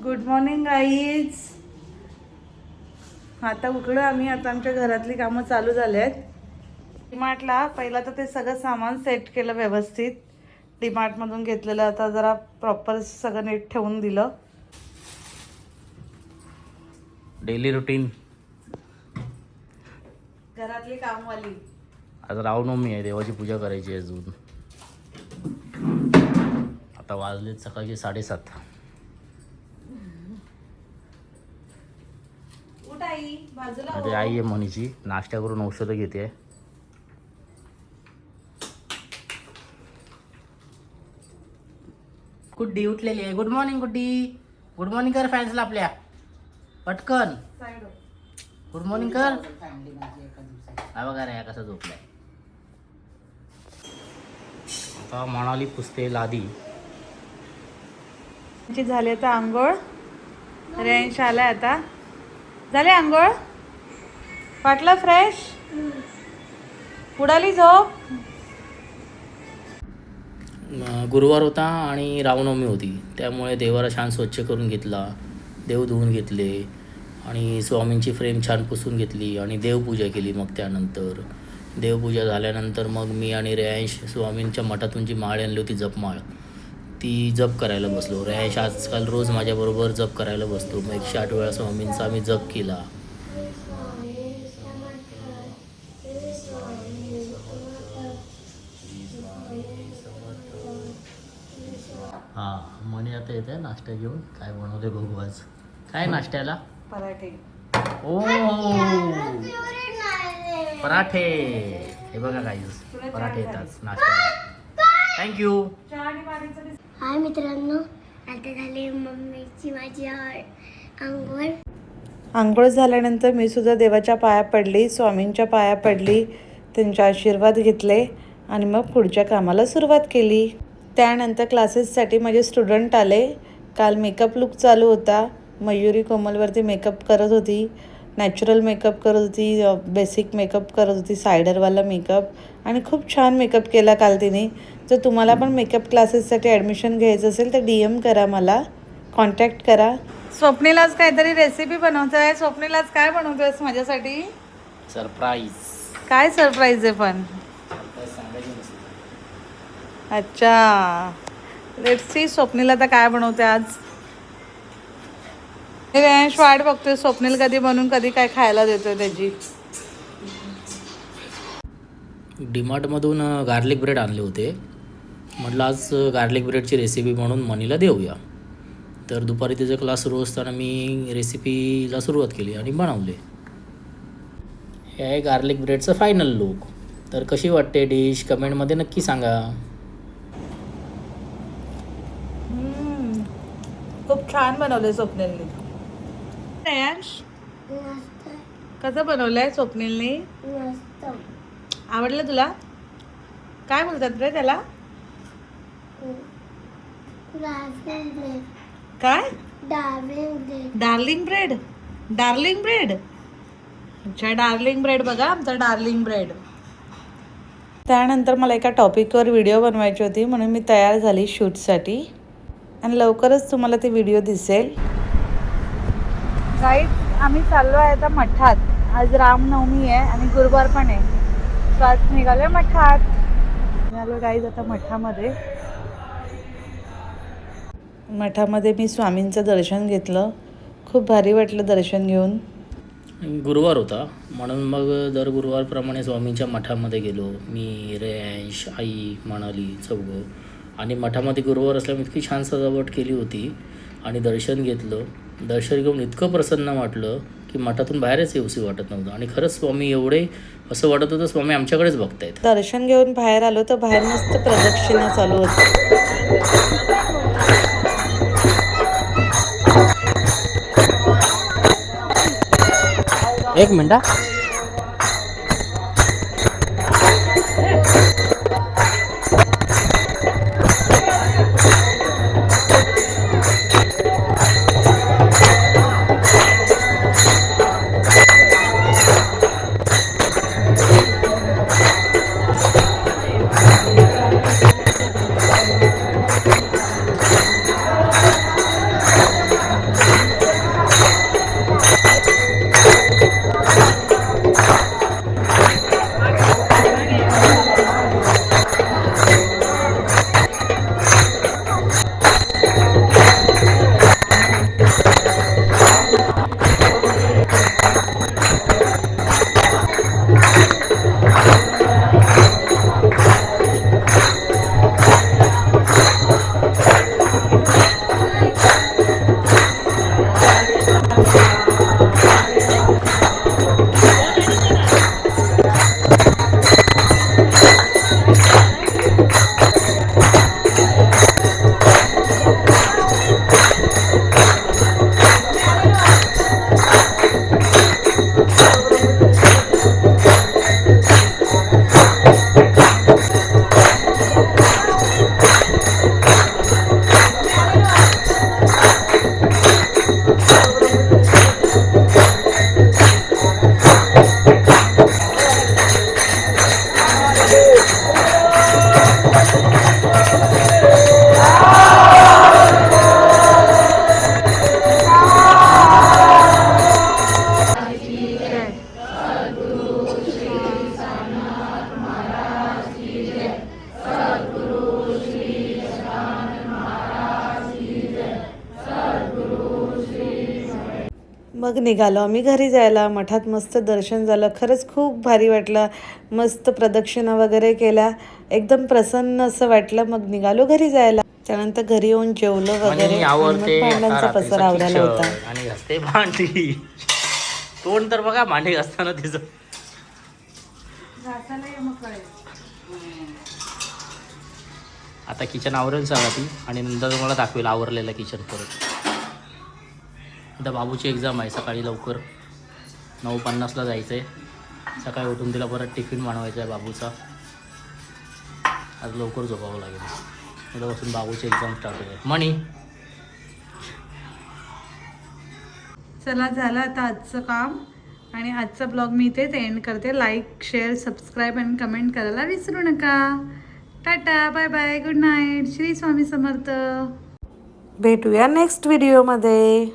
Good morning guys. आता उठलो आम्ही. आता आमच्या घरातली कामं चालू झाली आहेत. डीमार्टला पहिला तर ते सगळं सामान सेट केलं व्यवस्थित. डीमार्टमधून घेतलेलं आता जरा प्रॉपर सगळं नीट ठेवून दिलं. Daily routine. घरातली कामवाली. आज रामनवमी आहे, देवाची पूजा करायची आहे अजून. आता वाजलेत सकाळचे 7:30. उठ आई, बाजूला माझी आई आहे मनीची, नाश्ता करून औषधं घेते. गुड्डी उठलेली आहे. गुड मॉर्निंग गुड्डी. गुड मॉर्निंग कर फॅन्सला आपल्या पटकन. गुड मॉर्निंग कर. हा बघा रे कसा झोपलाय. आता मनाली पुसते लादी. झाली आता आंघोळ. रेंज आलाय आता. झाले आंघोळ. वाटलं फ्रेश. उडाली झोप. गुरुवार होता आणि रामनवमी होती, त्यामुळे देवाला छान स्वच्छ करून घेतला. देव धुवून घेतले आणि स्वामींची फ्रेम छान पुसून घेतली आणि देवपूजा केली. मग त्यानंतर देवपूजा झाल्यानंतर मग मी आणि रेयांश स्वामींच्या मठातून जी माळ आणली होती जपमाळ, ती जप करायला बसलो. रेयांश आजकाल रोज माझ्याबरोबर जप करायला बसतो. मग 108 वेळा स्वामींचा आम्ही जप केला. हां, मनी आता येते नाश्ता घेऊन. काय बनवते बघू आज. काय नाश्त्याला? पराठे. ओ पराठे. हे बघा गाईस, पराठे येतात नाश्त्याला. थँक्यू. हाय मित्रांनो, आता झाली मम्मीची माझी आंघोळ. आंघोळ झाल्यानंतर मी सुद्धा देवाच्या पाया पडली, स्वामींच्या पाया पडली, त्यांचे आशीर्वाद घेतले आणि मग पुढच्या कामाला सुरुवात केली. त्यानंतर क्लासेससाठी माझे स्टुडंट आले. काल मेकअप लुक चालू होता. मयुरी कोमलवरती मेकअप करत होती, नॅचरल मेकअप करत होती, बेसिक मेकअप करत होती, सायडरवाला मेकअप, आणि खूप छान मेकअप केला काल तिने. जर तुम्हाला पण मेकअप क्लासेससाठी ॲडमिशन घ्यायचं असेल तर DM करा, मला कॉन्टॅक्ट करा. स्वप्नील आज काहीतरी रेसिपी बनवतो आहे. स्वप्नील आज काय बनवतो आहेस माझ्यासाठी? सरप्राईज. काय सरप्राईज आहे पण? अच्छा, लेट्स सी स्वप्नील आता काय बनवते आज. रेयांश वाट बघतोय स्वप्नील कधी बनवून कधी काय खायला देतोय त्याची. डीमार्टमधून गार्लिक ब्रेड आणले होते. म्हटलं आज गार्लिक ब्रेडची रेसिपी म्हणून मनीला देऊया. तर दुपारी त्याचा क्लास सुरू असताना मी रेसिपीला सुरुवात केली आणि बनवले. हे आहे गार्लिक ब्रेडचं फायनल लुक. तर कशी वाटते डिश कमेंटमध्ये नक्की सांगा. खूप छान बनवलंय स्वप्नीलने. रेयांश, मस्त कसं बनवलंय स्वप्नीलने? मस्त. आवडलं तुला? काय बोलतात रे त्याला? Darling bread. काय? Darling bread. Darling bread. Darling bread. अच्छा, डार्लिंग ब्रेड बघा, आमचा डार्लिंग ब्रेड. त्यानंतर मला एका टॉपिकवर व्हिडिओ बनवायची होती, म्हणून मी तयार झाली शूटसाठी आणि लवकरच तुम्हाला ते व्हिडिओ दिसेल. गाईज, आम्ही चाललो आहे आता मठात. आज रामनवमी आहे आणि गुरुवार पण आहे. सो आज निघालो मठात. निघालो गाईज आता मठामध्ये. मठामध्ये मी स्वामींचं दर्शन घेतलं. खूप भारी वाटलं दर्शन घेऊन. गुरुवार होता म्हणून मग दर गुरुवारप्रमाणे स्वामींच्या मठामध्ये गेलो. मी, रेयांश, आई, मनाली चौघं. आणि मठामध्ये गुरुवार असल्यामुळे इतकी छान सजावट केली होती आणि दर्शन घेतलं. दर्शन घेऊन इतकं प्रसन्न वाटलं की मठातून बाहेरच येऊशी वाटत नव्हतं. आणि खरंच स्वामी एवढे असं वाटत होतं स्वामी आमच्याकडेच बघतायत. दर्शन घेऊन बाहेर आलो तर बाहेर मस्त प्रदक्षिणा चालू होती. एक मिनटा. मग निघालो आम्ही घरी जायला. मठात मस्त दर्शन झालं, खरंच खूप भारी वाटलं. मस्त प्रदक्षिणा वगैरे केल्या, एकदम प्रसन्न असं वाटलं. मग निघालो घरी जायला. त्यानंतर घरी येऊन जेवलो वगैरे आणि मग आवडते भांड्यांचा पसारा आवरायला होता. आणि घासते भांडी. तोंड तर बघा भांडी घासताना तिचं. आता किचन आवरेल सगळा ती आणि नंतर तुम्हाला दाखवेल आवरलेलं किचन परत. आता बाबूची एक्झाम आहे सकाळी लवकर 9:50ला जायचं आहे. सकाळी उठून तिला परत टिफिन बनवायचा आहे बाबूचा. आज लवकर झोपावं लागेल. उद्यापासून बाबूची एक्झाम स्टार्ट होईल. मणी चला झालं आता आजचं काम आणि आजचा ब्लॉग मी इथेच एंड करते. लाईक, शेअर, सबस्क्राईब आणि कमेंट करायला विसरू नका. Tata, bye bye, good night, Shri Swami Samarth. भेटूया नेक्स्ट व्हिडिओमध्ये.